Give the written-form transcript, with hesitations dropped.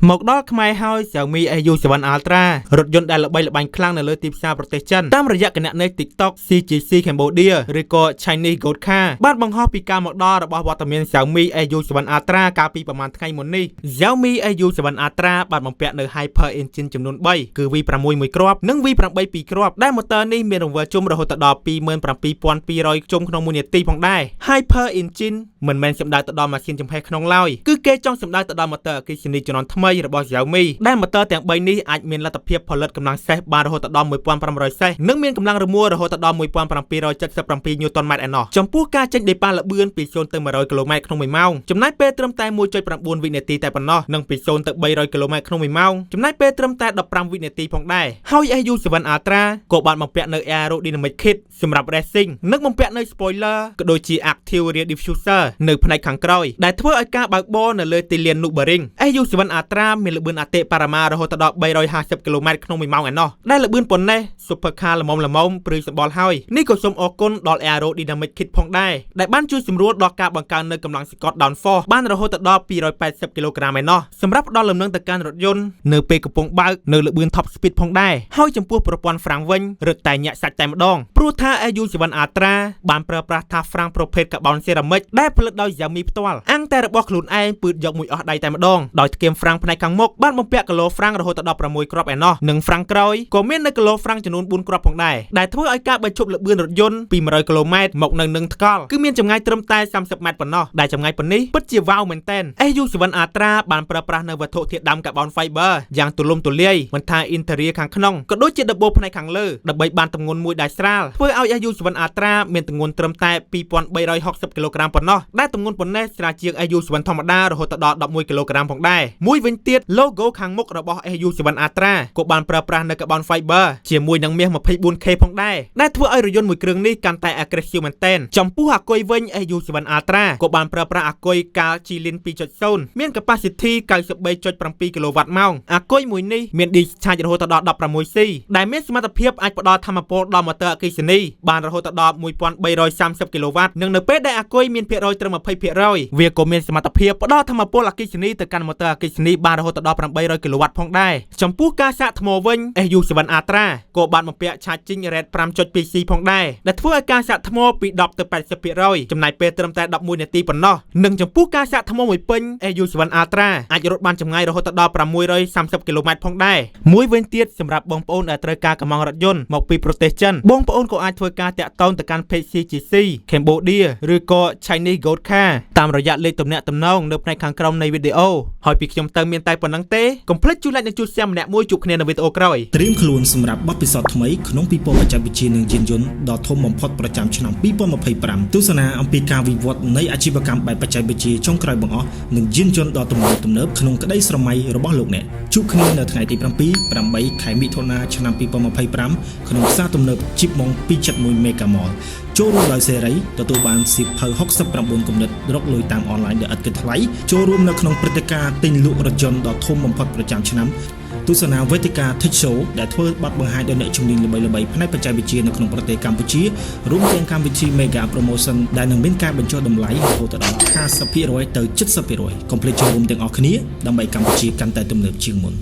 មកដល់ខ្មែរហើយ Xiaomi AU7 Ultra រថយន្តដែលល្បីល្បាញខ្លាំងនៅលើទីផ្សារប្រទេសចិនតាមរយៈគណនី TikTok CGC Cambodia ឬក៏ Chinese Gold Car បានបង្ហោះពីការមកដល់របស់វត្តមាន Xiaomi AU7 Ultra កាលពីប្រហែលថ្ងៃមុននេះ Xiaomi AU7 Ultra បានបំពាក់នៅ Hyper Engine ចំនួន3គឺ V6 មួយគ្រាប់និង V8 ពីរគ្រាប់ដែល motor នេះមានរង្វិលជុំរហូតដល់ 27200 ជុំក្នុង1នាទីផងដែរ Hyper Engine មិនមែនសំដៅទៅដល់ម៉ាស៊ីនចំហេះក្នុងឡើយគឺគេចង់សំដៅទៅដល់ motor អគ្គិសនីជំនាន់ថ្មីរបស់ Xiaomi ដែល motor ទាំង3នេះអាចមានលទ្ធភាពផលិតកម្លាំងសេសបានរហូតដល់ 1500 សេសនិងមានកម្លាំងរមួលរហូតដល់ 1777 Newton m ឯណោះចំពោះការចេញដេប៉ាល្បឿនពី0ទៅ100 km ក្នុង1ម៉ោងចំណាយពេលត្រឹមតែ 1.9 វិនាទីតែប៉ុណ្ណោះនិងពី0ទៅ300 km ក្នុង1ម៉ោងចំណាយពេលត្រឹមតែ15វិនាទីផងដែរហើយ AU7 Ultra ក៏បានបំពាក់នៅ Aerodynamic Kit សម្រាប់ racing និងបំពាក់នៅ spoiler ក៏ដូចជា Active Rear Diffuser នៅផ្នែកខាងក្រោយដែលធ្វើឲ្យការបើកបរនៅលើទីលាន Nürburgring AU7 Ultra មានល្បឿនអតិបរមារហូតដល់ 350 km ក្នុង1ម៉ោងឯណោះដែលល្បឿនប៉ុណ្ណេះ Super Car ល្មមព្រឺសម្បល់ហើយនេះក៏សូមអរគុណដល់ Aerodynamic Kit ផងដែរដែលបានជួយសម្រួលដល់ការបង្កើននៅកម្លាំងសង្កត់ downforce បានរហូតដល់ 280 kg ឯណោះសម្រាប់ផ្ដល់លំនឹងទៅកាន់រថយន្តនៅពេលកំពុងបើកនៅល្បឿន top speed ផងដែរហើយចំពោះប្រព័ន្ធហ្វ្រាំងវិញរឹតតែញាក់សាច់តែម្ដងព្រោះថា AU7 Ultra បានប្រើប្រាស់ថាសហ្វ្រាំងប្រភេទ Carbon Ceramic ដែលផលិតដោយ Xiaomi ផ្ទាល់អាំងតែរបស់ខ្លួនឯងពឺតយកមួយអស់ដៃតែម្ដងដោយថ្គាមហ្វ្រាំងផ្នែកខាងមុខបានបំពាក់គីឡូហ្វ្រាំងរហូតដល់ 6 គ្រាប់ឯណោះនិងហ្វ្រាំងក្រោយក៏មាននៅគីឡូហ្វ្រាំងចំនួន 4 គ្រាប់ផងដែរដែលធ្វើឲ្យការបញ្ឈប់ល្បឿនរថយន្តពី100 km មកនៅនឹងថ្កល់គឺមានចម្ងាយត្រឹមតែ30 ម៉ែត្រប៉ុណ្ណោះដែលចម្ងាយប៉ុណ្នេះពិតជាវ៉ាវមែនទែន AU7 Ultra បានប្រើប្រាស់នៅវត្ថុធាតុដើម Carbon Fiber យ៉ាងទូលំទូលាយមិនថា interior ខាងក្នុងក៏ដូចជាដំបូលផ្នែកខាងលើដើម្បីបានទម្ងន់មួយដែលស្រាលធ្វើឲ្យ AU7 Ultra មានទម្ងន់ត្រឹមតែ 2360 kg ប៉ុណ្ណោះដែលទម្ងន់ប៉ុណ្ណេះស្រាលជាង AU7 ធម្មតារហូតដល់ 11 kg ផងដែរមួយវិញទៀត logo ខាងមុខរបស់ AU7 Ultra ក៏បានប្រើប្រាស់នៅ Carbon Fiber ជាមួយនឹងមាស 24K ផងដែរដែលធ្វើឲ្យរថយន្តមួយគ្រឿងនេះកាន់តែ aggressive មែនទែនចំពោះអាគុយវិញ AU7 Ultra ក៏បានប្រើប្រាស់អាគុយ Cal Chilin 2.0 មាន capacity 93.7 kW ម៉ោងអាគុយមួយនេះមាន discharge រហូតដល់ 16C ដែលមានសមត្ថភាពអាចផ្ដល់ថាមពលដល់ motor អគ្គិសនីបានរហូតដល់ 1330 kW និងនៅពេលដែលអាគុយមានភាគរយត្រឹម 20% វាក៏មានសមត្ថភាពផ្ដល់ថាមពលអគ្គិសនីទៅកាន់ motor អគ្គិសនីបានរហូតដល់ 800 kW ផងដែរចំពោះការសាកថ្មវិញ AU7 Ultra ក៏បានបំពាក់ Charging Rate 5.2C ផងដែរដែលធ្វើឲ្យការសាកថ្មពី 10 ទៅ 80% ចំណាយពេលត្រឹមតែ 11 នាទីប៉ុណ្ណោះនិងចំពោះការសាកថ្មមួយពេញ AU7 Ultra អាចរត់បានចម្ងាយរហូតដល់ 630 km ផងដែរមួយវិញទៀតសម្រាប់បងប្អូនដែលត្រូវការកម្មង់រថយន្តមកពីប្រទេសចិនបងប្អូនក៏អាចធ្វើការតាក់ទងទៅកាន់ Page CGC Cambodia ឬក៏ Chinese Gold Car តាមរយៈលេខទំនាក់ទំនងនៅផ្នែកខាងក្រោមនៃវីដេអូហើយពីខ្ញុំទៅមានតែប៉ុណ្្នឹងទេកុំភ្លេចជួយ like និងជួយ share ម្នាក់មួយជួបគ្នានៅវីដេអូក្រោយត្រៀមខ្លួនសម្រាប់បទពិសោធន៍ថ្មីក្នុងពិព័រណ៍បច្ចេកវិទ្យានិងយានយន្តដ៏ធំបំផុតប្រចាំឆ្នាំ2025ទស្សនាអំពីការវិវត្តនៃអាជីវកម្មបែបបច្ចេកវិទ្យាចុងក្រោយបង្អស់និងយានយន្តដ៏ទំនើបក្នុងក្តីស្រមៃរបស់លោកអ្នកជួបគ្នានៅថ្ងៃទី 7-8 ខែមិថុនាឆ្នាំ2025ក្នុងផ្សារទំនើប Chipmunk 271 Mega Mall ចូលរួមដោយសេរីទទួលបានសៀវភៅ69គំនិតរកលុយតាមអនឡាញដែលឥតគិតថ្លៃចូលរួមនៅក្នុងព្រឹត្តិការណ៍ទិញលក់រថយន្តដ៏ធំបំផុតប្រចាំឆ្នាំទស្សនាវេទិកា Tech Show ដែលធ្វើបទបង្ហាញដោយអ្នកជំនាញល្បីៗផ្នែកបច្ចេកវិទ្យានៅក្នុងប្រទេសកម្ពុជារួមទាំងកម្មវិធី Mega Promotion ដែលនឹងមានការបញ្ចុះតម្លៃរហូតដល់ 50% ទៅ 70% កុំភ្លេចចូលរួមទាំងអស់គ្នាដើម្បីកម្ពុជាកាន់តែទំនើបជាងមុន